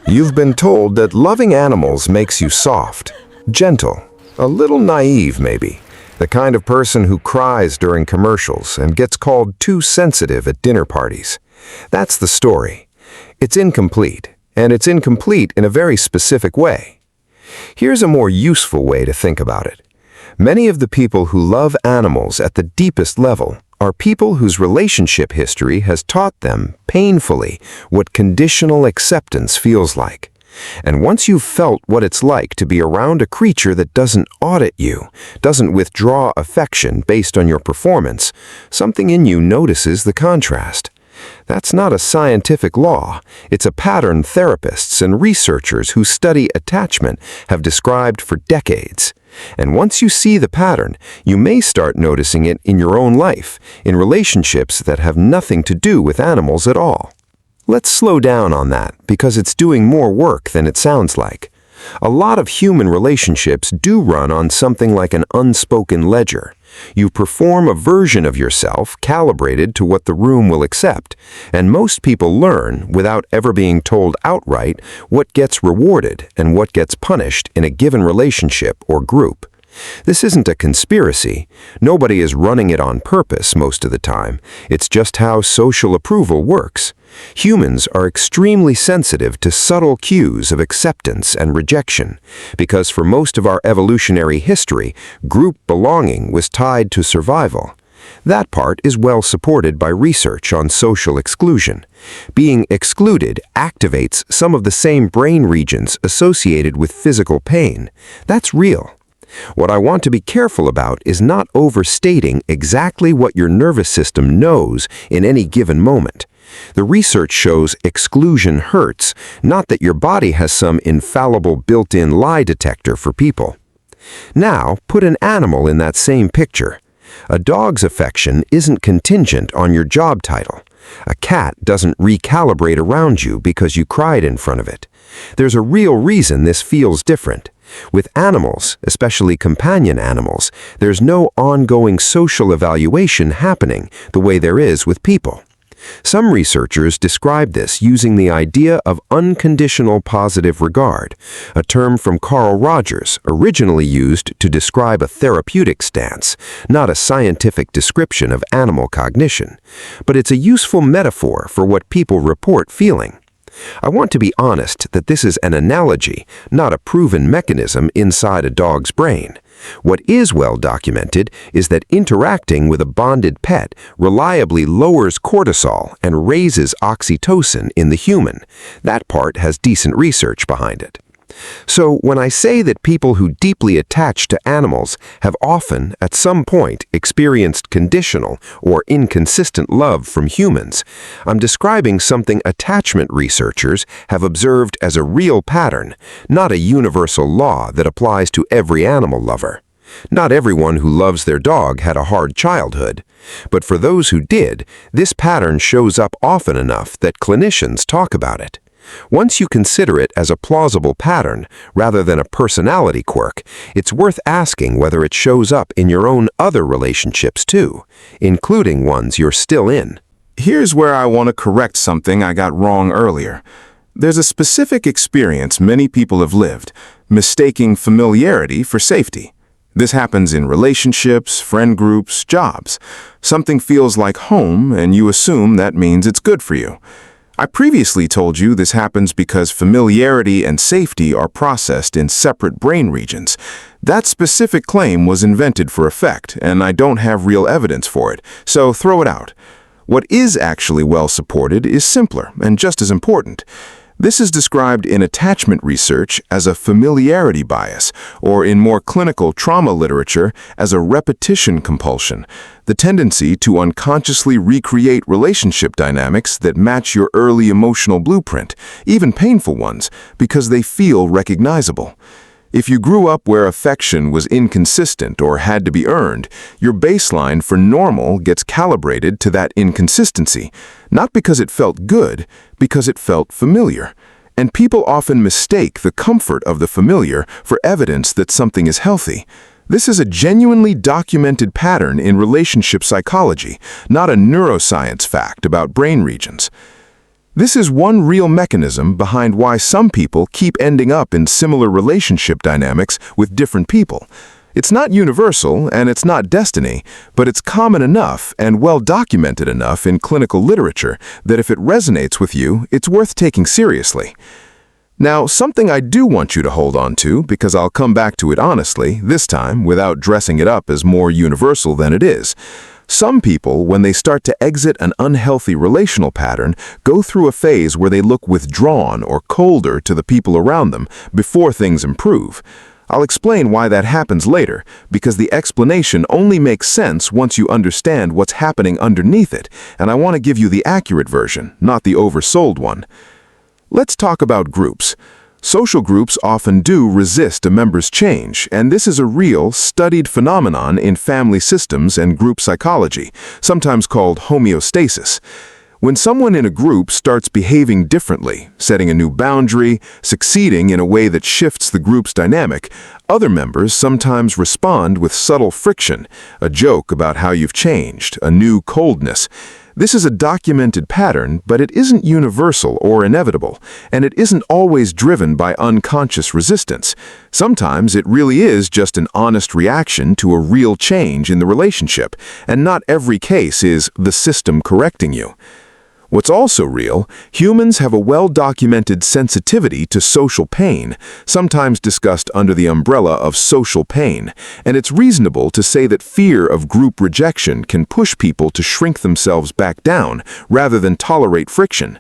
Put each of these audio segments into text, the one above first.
You've been told that loving animals makes you soft, gentle, a little naive maybe, the kind of person who cries during commercials and gets called too sensitive at dinner parties. That's the story. It's incomplete, and it's incomplete in a very specific way. Here's a more useful way to think about it. Many of the people who love animals at the deepest level are people whose relationship history has taught them, painfully, what conditional acceptance feels like. And once you've felt what it's like to be around a creature that doesn't audit you, doesn't withdraw affection based on your performance, something in you notices the contrast. That's not a scientific law. It's a pattern therapists and researchers who study attachment have described for decades. And once you see the pattern, you may start noticing it in your own life, in relationships that have nothing to do with animals at all. Let's slow down on that, because it's doing more work than it sounds like. A lot of human relationships do run on something like an unspoken ledger. You perform a version of yourself calibrated to what the room will accept, and most people learn, without ever being told outright, what gets rewarded and what gets punished in a given relationship or group. This isn't a conspiracy. Nobody is running it on purpose most of the time. It's just how social approval works. Humans are extremely sensitive to subtle cues of acceptance and rejection, because for most of our evolutionary history, group belonging was tied to survival. That part is well supported by research on social exclusion. Being excluded activates some of the same brain regions associated with physical pain. That's real. What I want to be careful about is not overstating exactly what your nervous system knows in any given moment. The research shows exclusion hurts, not that your body has some infallible built-in lie detector for people. Now, put an animal in that same picture. A dog's affection isn't contingent on your job title. A cat doesn't recalibrate around you because you cried in front of it. There's a real reason this feels different. With animals, especially companion animals, there's no ongoing social evaluation happening the way there is with people. Some researchers describe this using the idea of unconditional positive regard, a term from Carl Rogers, originally used to describe a therapeutic stance, not a scientific description of animal cognition. But it's a useful metaphor for what people report feeling. I want to be honest that this is an analogy, not a proven mechanism inside a dog's brain. What is well documented is that interacting with a bonded pet reliably lowers cortisol and raises oxytocin in the human. That part has decent research behind it. So when I say that people who deeply attach to animals have often, at some point, experienced conditional or inconsistent love from humans, I'm describing something attachment researchers have observed as a real pattern, not a universal law that applies to every animal lover. Not everyone who loves their dog had a hard childhood, but for those who did, this pattern shows up often enough that clinicians talk about it. Once you consider it as a plausible pattern, rather than a personality quirk, it's worth asking whether it shows up in your own other relationships too, including ones you're still in. Here's where I want to correct something I got wrong earlier. There's a specific experience many people have lived, mistaking familiarity for safety. This happens in relationships, friend groups, jobs. Something feels like home, and you assume that means it's good for you. I previously told you this happens because familiarity and safety are processed in separate brain regions. That specific claim was invented for effect, and I don't have real evidence for it, so throw it out. What is actually well supported is simpler and just as important. This is described in attachment research as a familiarity bias, or in more clinical trauma literature as a repetition compulsion, the tendency to unconsciously recreate relationship dynamics that match your early emotional blueprint, even painful ones, because they feel recognizable. If you grew up where affection was inconsistent or had to be earned, your baseline for normal gets calibrated to that inconsistency, not because it felt good, because it felt familiar. And people often mistake the comfort of the familiar for evidence that something is healthy. This is a genuinely documented pattern in relationship psychology, not a neuroscience fact about brain regions. This is one real mechanism behind why some people keep ending up in similar relationship dynamics with different people. It's not universal and it's not destiny, but it's common enough and well documented enough in clinical literature that if it resonates with you, it's worth taking seriously. Now, something I do want you to hold on to, because I'll come back to it honestly, this time without dressing it up as more universal than it is. Some people, when they start to exit an unhealthy relational pattern, go through a phase where they look withdrawn or colder to the people around them before things improve. I'll explain why that happens later, because the explanation only makes sense once you understand what's happening underneath it, and I want to give you the accurate version, not the oversold one. Let's talk about groups. Social groups often do resist a member's change, and this is a real, studied phenomenon in family systems and group psychology, sometimes called homeostasis. When someone in a group starts behaving differently, setting a new boundary, succeeding in a way that shifts the group's dynamic, other members sometimes respond with subtle friction, a joke about how you've changed, a new coldness. This is a documented pattern, but it isn't universal or inevitable, and it isn't always driven by unconscious resistance. Sometimes it really is just an honest reaction to a real change in the relationship, and not every case is the system correcting you. What's also real, humans have a well-documented sensitivity to social pain, sometimes discussed under the umbrella of social pain, and it's reasonable to say that fear of group rejection can push people to shrink themselves back down rather than tolerate friction.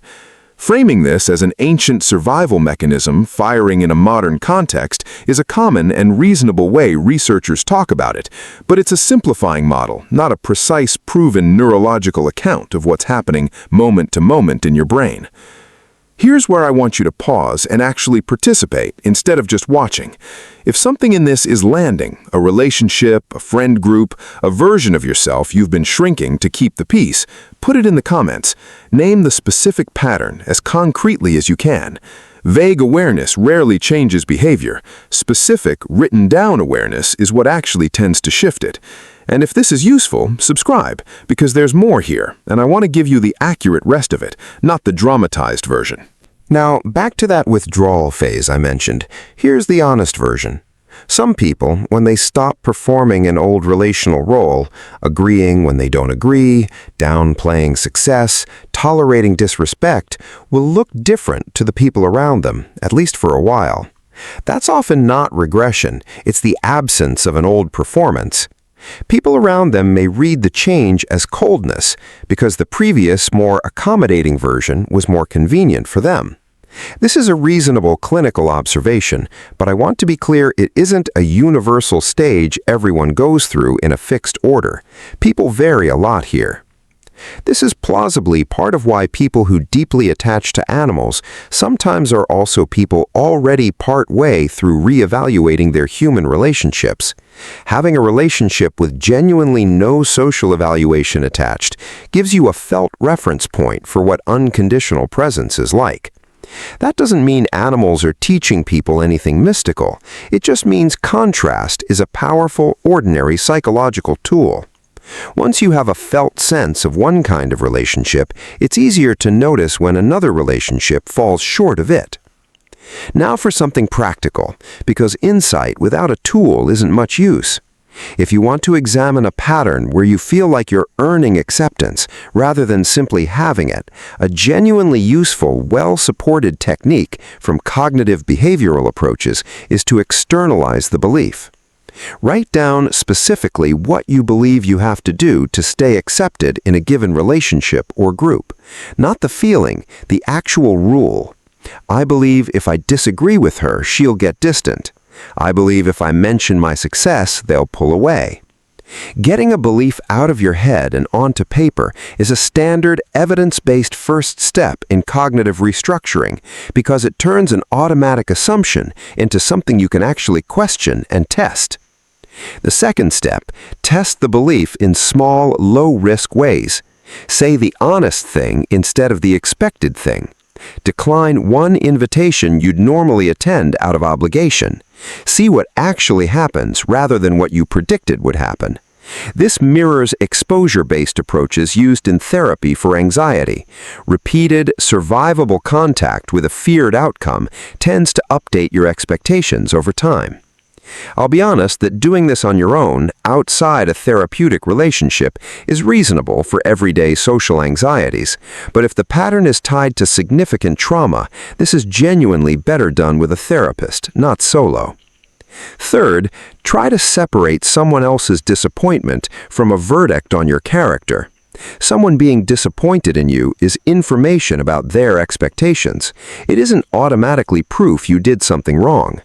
Framing this as an ancient survival mechanism firing in a modern context is a common and reasonable way researchers talk about it, but it's a simplifying model, not a precise, proven neurological account of what's happening moment to moment in your brain. Here's where I want you to pause and actually participate instead of just watching. If something in this is landing, a relationship, a friend group, a version of yourself you've been shrinking to keep the peace, put it in the comments. Name the specific pattern as concretely as you can. Vague awareness rarely changes behavior. Specific, written-down awareness is what actually tends to shift it. And if this is useful, subscribe, because there's more here, and I want to give you the accurate rest of it, not the dramatized version. Now, back to that withdrawal phase I mentioned. Here's the honest version. Some people, when they stop performing an old relational role, agreeing when they don't agree, downplaying success, tolerating disrespect, will look different to the people around them, at least for a while. That's often not regression, it's the absence of an old performance. People around them may read the change as coldness because the previous, more accommodating version was more convenient for them. This is a reasonable clinical observation, but I want to be clear it isn't a universal stage everyone goes through in a fixed order. People vary a lot here. This is plausibly part of why people who deeply attach to animals sometimes are also people already part way through reevaluating their human relationships. Having a relationship with genuinely no social evaluation attached gives you a felt reference point for what unconditional presence is like. That doesn't mean animals are teaching people anything mystical. It just means contrast is a powerful, ordinary psychological tool. Once you have a felt sense of one kind of relationship, it's easier to notice when another relationship falls short of it. Now for something practical, because insight without a tool isn't much use. If you want to examine a pattern where you feel like you're earning acceptance rather than simply having it, a genuinely useful, well-supported technique from cognitive behavioral approaches is to externalize the belief. Write down specifically what you believe you have to do to stay accepted in a given relationship or group. Not the feeling, the actual rule. I believe if I disagree with her, she'll get distant. I believe if I mention my success, they'll pull away. Getting a belief out of your head and onto paper is a standard evidence-based first step in cognitive restructuring because it turns an automatic assumption into something you can actually question and test. The second step, test the belief in small, low-risk ways. Say the honest thing instead of the expected thing. Decline one invitation you'd normally attend out of obligation. See what actually happens rather than what you predicted would happen. This mirrors exposure-based approaches used in therapy for anxiety. Repeated, survivable contact with a feared outcome tends to update your expectations over time. I'll be honest that doing this on your own, outside a therapeutic relationship, is reasonable for everyday social anxieties, but if the pattern is tied to significant trauma, this is genuinely better done with a therapist, not solo. Third, try to separate someone else's disappointment from a verdict on your character. Someone being disappointed in you is information about their expectations. It isn't automatically proof you did something wrong.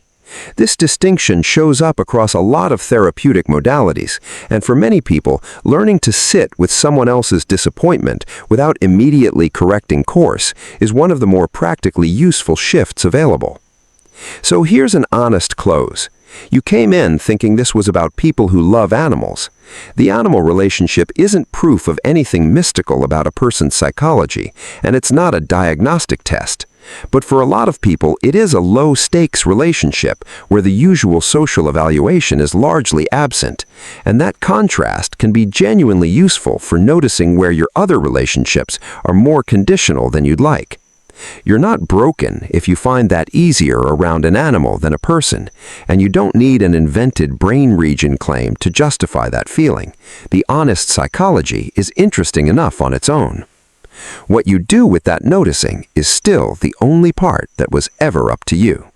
This distinction shows up across a lot of therapeutic modalities, and for many people, learning to sit with someone else's disappointment without immediately correcting course is one of the more practically useful shifts available. So here's an honest close. You came in thinking this was about people who love animals. The animal relationship isn't proof of anything mystical about a person's psychology, and it's not a diagnostic test. But for a lot of people, it is a low-stakes relationship where the usual social evaluation is largely absent, and that contrast can be genuinely useful for noticing where your other relationships are more conditional than you'd like. You're not broken if you find that easier around an animal than a person, and you don't need an invented brain region claim to justify that feeling. The honest psychology is interesting enough on its own. What you do with that noticing is still the only part that was ever up to you.